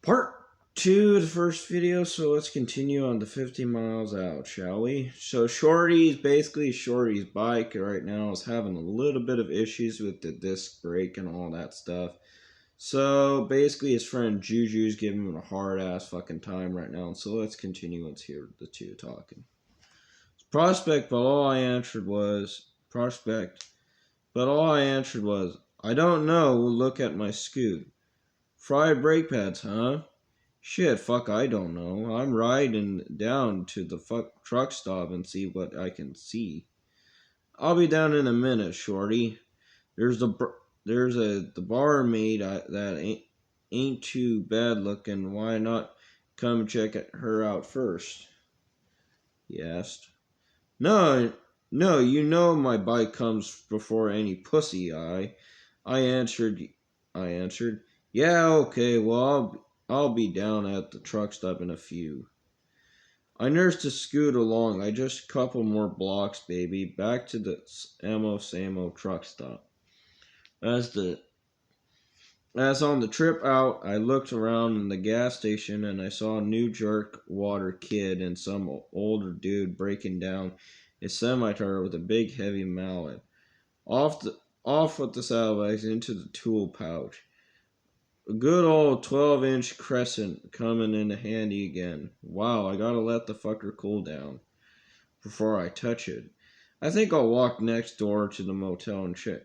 Part 2 of the first video, so let's continue on the 50 miles out, shall we? So Shorty's bike right now is having a little bit of issues with the disc brake and all that stuff. So basically his friend Juju's giving him a hard ass fucking time right now. So let's continue and hear the two talking. Prospect, but all I answered was, I don't know, look at my scoot. Fried brake pads, huh? Shit, fuck, I don't know. I'm riding down to the truck stop and see what I can see. I'll be down in a minute, Shorty. There's the barmaid that ain't too bad looking. Why not come check her out first? He asked. No, you know my bike comes before any pussy. I answered. Yeah, okay. Well, I'll be down at the truck stop in a few. I nursed to scoot along. I just a couple more blocks, baby. Back to the Samo truck stop. As on the trip out, I looked around in the gas station and I saw a new jerk water kid and some older dude breaking down a semi-trailer with a big heavy mallet. Off with the saddlebags into the tool pouch. A good old 12-inch crescent coming in handy again. Wow, I gotta let the fucker cool down before I touch it. I think I'll walk next door to the motel and check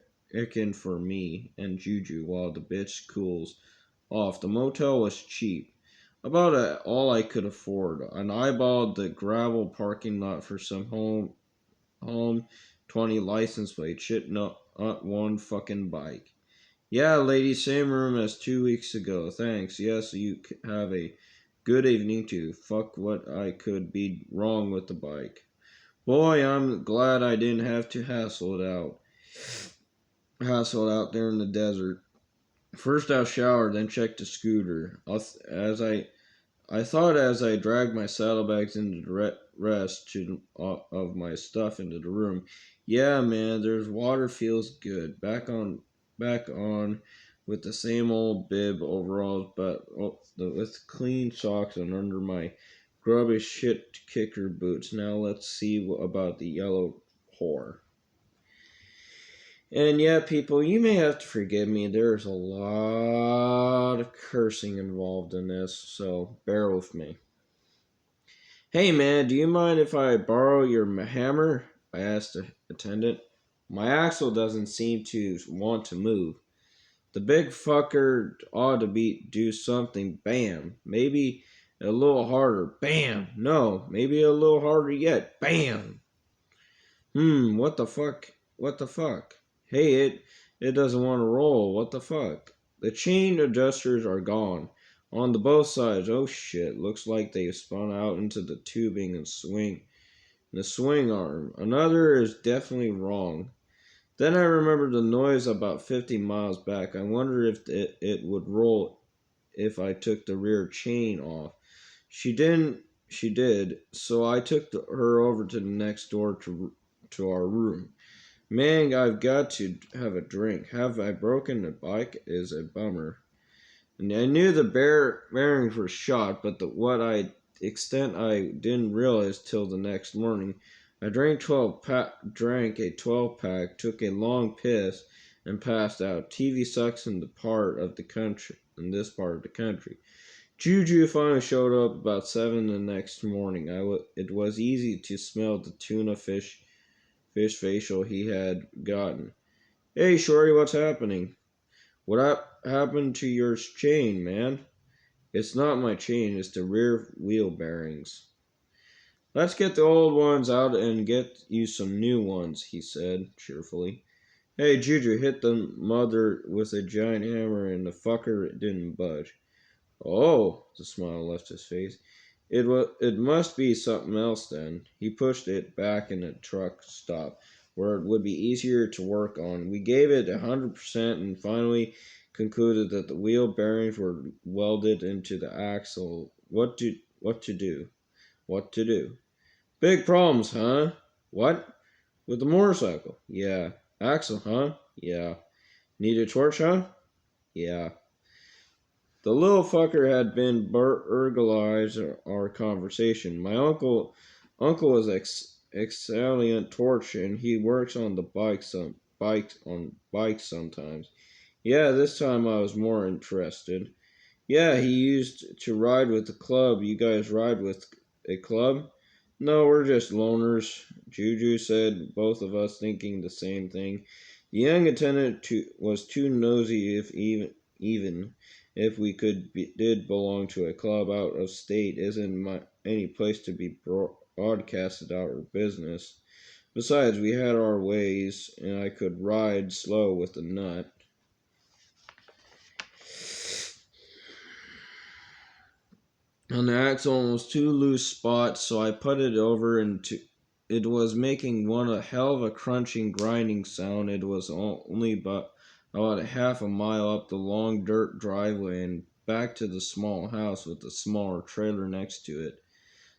in for me and Juju while the bitch cools off. The motel was cheap, about all I could afford, and I eyeballed the gravel parking lot for some home 20 license plate. Shit, not one fucking bike. Yeah, lady, same room as 2 weeks ago. Thanks. Yes, you have a good evening too. Fuck what I could be wrong with the bike. Boy, I'm glad I didn't have to hassle it out there in the desert. First I'll shower, then check the scooter. As I dragged my saddlebags into the rest of my stuff into the room. Yeah, man, there's water feels good. Back on with the same old bib overalls, but with clean socks and under my grubby shit kicker boots. Now let's see about the yellow whore. And yeah, people, you may have to forgive me. There's a lot of cursing involved in this, so bear with me. Hey man, do you mind if I borrow your hammer? I asked the attendant. My axle doesn't seem to want to move. The big fucker ought to do something. Bam. Maybe a little harder. Bam. No, maybe a little harder yet. Bam. What the fuck? Hey, it doesn't want to roll. What the fuck? The chain adjusters are gone. On the both sides. Oh shit. Looks like they spun out into the tubing and the swing arm. Another is definitely wrong. Then I remembered the noise about 50 miles back. I wondered if it would roll if I took the rear chain off. She did, so I took her over to the next door to our room. Man, I've got to have a drink. Have I broken the bike is a bummer. And I knew the bearings were shot, but extent I didn't realize till the next morning. I drank a 12-pack, took a long piss, and passed out. TV sucks in this part of the country. Juju finally showed up about 7 the next morning. It was easy to smell the tuna fish facial he had gotten. Hey, Shorty, what's happening? What happened to your chain, man? It's not my chain, it's the rear wheel bearings. Let's get the old ones out and get you some new ones, he said cheerfully. Hey, Juju hit the mother with a giant hammer and the fucker didn't budge. Oh, the smile left his face. It must be something else then. He pushed it back in the truck stop, where it would be easier to work on. We gave it 100% and finally concluded that the wheel bearings were welded into the axle. What to do? Big problems, huh? What? With the motorcycle? Yeah. Axle, huh? Yeah. Need a torch, huh? Yeah. The little fucker had been burglarized our conversation. My uncle is excellent torch, and he works on the bikes sometimes. Yeah, this time I was more interested. Yeah, he used to ride with the club. You guys ride with a club? No, we're just loners, Juju said, both of us thinking the same thing. The young attendant was too nosy if even if we did belong to a club out of state isn't any place to be broadcasted our business. Besides, we had our ways, and I could ride slow with a nut. And the axle was two loose spots, so I put it over into. It was making one a hell of a crunching, grinding sound. It was only about a half a mile up the long dirt driveway and back to the small house with the smaller trailer next to it.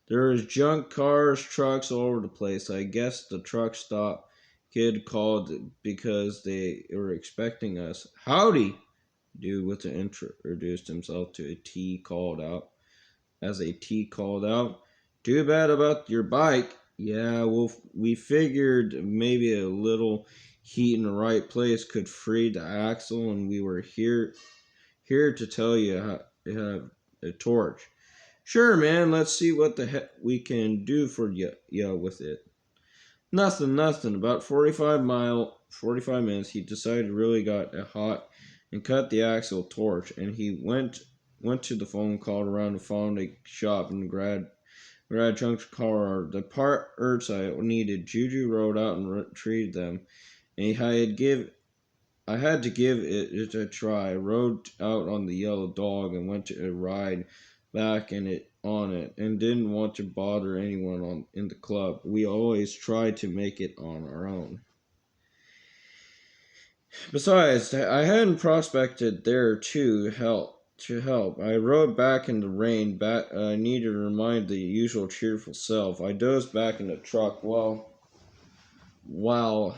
There was junk cars, trucks all over the place. I guess the truck stop kid called because they were expecting us. Howdy, dude with the introduced himself to a T called out. As a T called out. Too bad about your bike. Yeah, well, we figured maybe a little heat in the right place could free the axle, and we were here to tell you how to have a torch. Sure, man. Let's see what the heck we can do for you with it. Nothing. About 45 minutes, he decided really got hot and cut the axle torch, and he went to the phone, called around and found a shop and grabbed chunks of car. The parts I needed, Juju rode out and retrieved them, and I had to give it a try. I rode out on the yellow dog and went to a ride back on it, and didn't want to bother anyone in the club. We always tried to make it on our own. Besides, I hadn't prospected there to help. I rode back in the rain. I needed to remind the usual cheerful self. I dozed back in the while while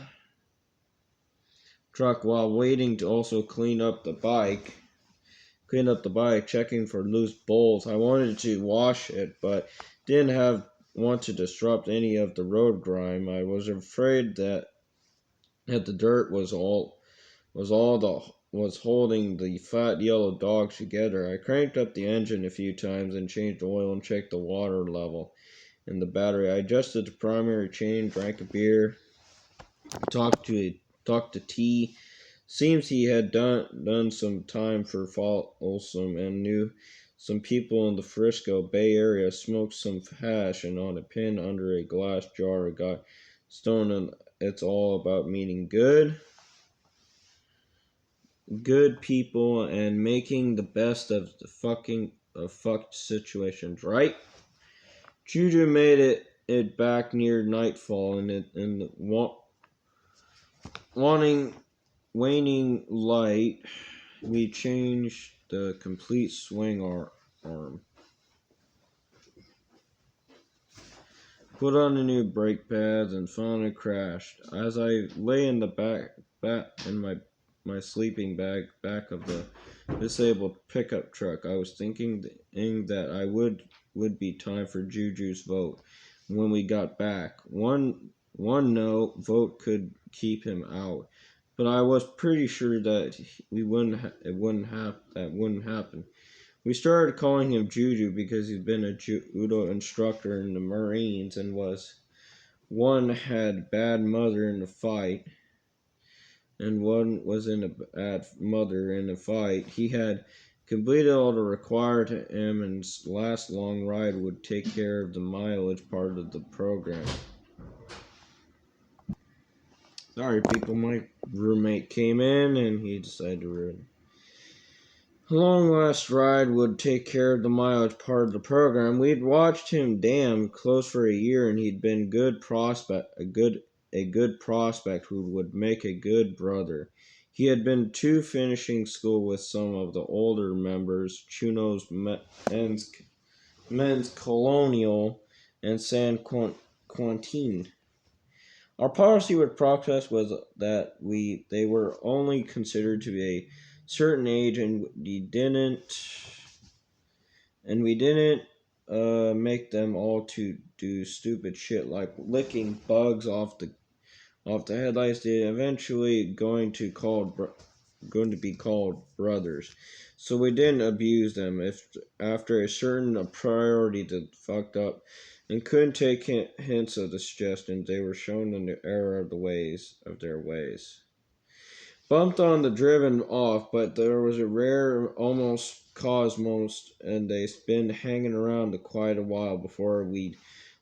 waiting to also clean up the bike. Checking for loose bolts. I wanted to wash it, but didn't want to disrupt any of the road grime. I was afraid that the dirt was holding the fat yellow dogs together. I cranked up the engine a few times and changed oil and checked the water level in the battery. I adjusted the primary chain, drank a beer, talked to T. Seems he had done some time for Folsom and knew some people in the Frisco Bay Area, smoked some hash, and on a pin under a glass jar got stoned, and it's all about meeting good people and making the best of fucked situations, right? Juju made it back near nightfall, and the wanting waning light, we changed the complete swing arm. Put on the new brake pads and finally crashed. As I lay in the back in my sleeping bag back of the disabled pickup truck, I was thinking that I would be time for Juju's vote when we got back. One no vote could keep him out, but I was pretty sure that it wouldn't happen. We started calling him Juju because he'd been a judo instructor in the Marines and one had bad mother in the fight, and one was in a bad mother in a fight. He had completed all the required to him, and last long ride would take care of the mileage part of the program. Sorry, people. My roommate came in and he decided to ruin. A long last ride would take care of the mileage part of the program. We'd watched him damn close for a year, and he'd been a good prospect who would make a good brother. He had been to finishing school with some of the older members, Chuno's men's colonial and San Quentin. Our policy with prospects was that they were only considered to be a certain age, and we didn't make them all to do stupid shit like licking bugs off the headlights. They eventually going to be called brothers. So we didn't abuse them. If after a certain priority that fucked up and couldn't take hints of the suggestions, they were shown in the error of their ways. Bumped on the driven off, but there was a rare almost cause most, and they've been hanging around quite a while before we'd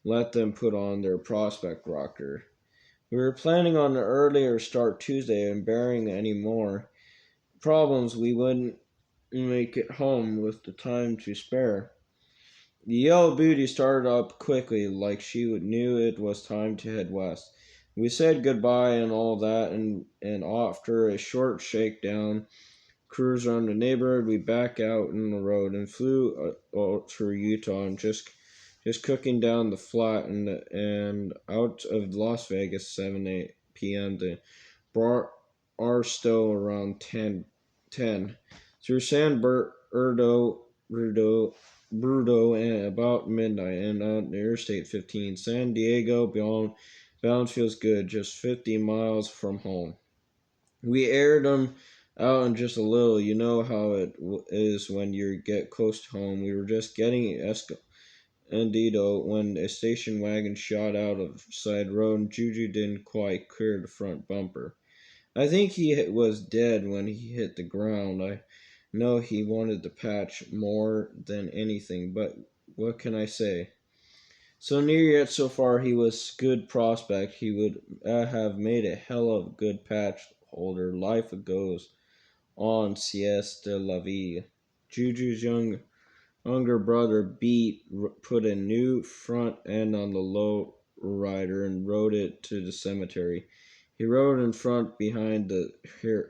let them put on their prospect rocker. We were planning on an earlier start Tuesday, and bearing any more problems we wouldn't make it home with the time to spare. The yellow beauty started up quickly, like she knew it was time to head west. We said goodbye and all that, and after a short shakedown cruise around the neighborhood, we back out in the road and flew through Utah and just cooking down the flat and out of Las Vegas 7 p.m. to Barstow around 10 through San Brudo and about midnight, and on Interstate 15. San Diego bound feels good, just 50 miles from home. We aired them out in just a little. You know how it is when you get close to home. We were just getting Escondido when a station wagon shot out of side road and Juju didn't quite clear the front bumper. I think he was dead when he hit the ground. I know he wanted the patch more than anything, but what can I say? So near yet so far, he was good prospect. He would have made a hell of good patch holder. Life goes on, siesta la vie. Juju's younger brother put a new front end on the low rider and rode it to the cemetery. He rode in front behind the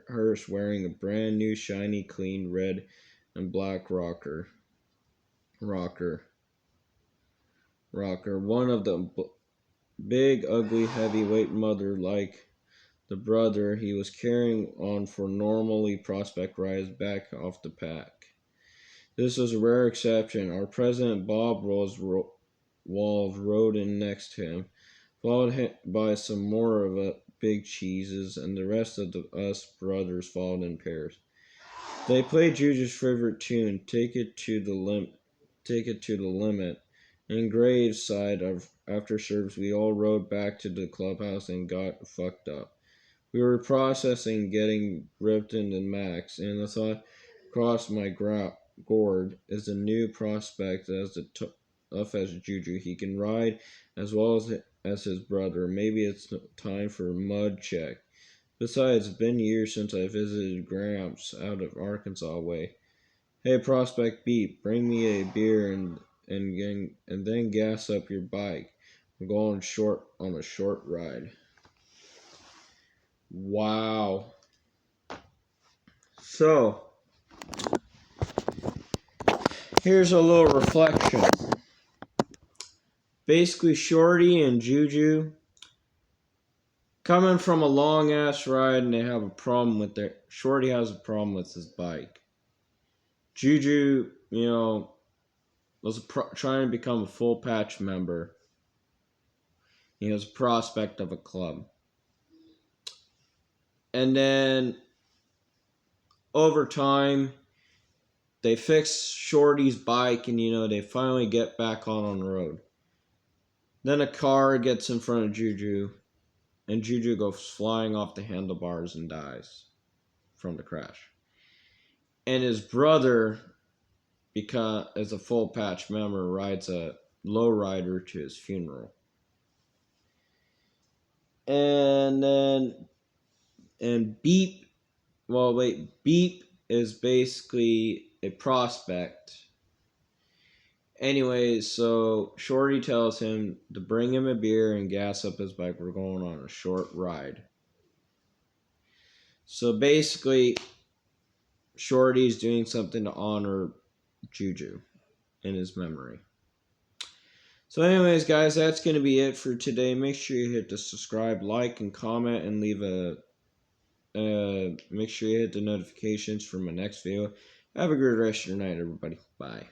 hearse wearing a brand new shiny clean red and black rocker. One of the big ugly heavyweight mother like the brother he was carrying on for normally prospect rides back off the pack. This was a rare exception. Our president Bob Walls rode in next to him, followed by some more of a big cheeses, and the rest of us brothers followed in pairs. They played Juju's favorite tune, "Take It to the Limit." In Graveside, after service, we all rode back to the clubhouse and got fucked up. We were processing getting ripped into Max, and the thought crossed my gourd is a new prospect as tough as Juju. He can ride as well as his brother. Maybe it's time for a mud check. Besides, it's been years since I visited Gramps out of Arkansas way. Hey, Prospect Beep, bring me a beer and then gas up your bike. We're going on a short ride. Wow. So, here's a little reflection. Basically, Shorty and Juju coming from a long ass ride, and they have a problem with Shorty has a problem with his bike. Juju, was trying to become a full patch member. He was a prospect of a club. And then, over time, they fix Shorty's bike, and they finally get back on the road. Then a car gets in front of Juju, and Juju goes flying off the handlebars and dies from the crash. And his brother, because as a full patch member, rides a lowrider to his funeral. Beep is basically a prospect. Anyways, so Shorty tells him to bring him a beer and gas up his bike. We're going on a short ride. So basically, Shorty's doing something to honor Juju in his memory. So anyways, guys, that's going to be it for today. Make sure you hit the subscribe, like, and comment, and leave a Make sure you hit the notifications for my next video. Have a good rest of your night, everybody. Bye.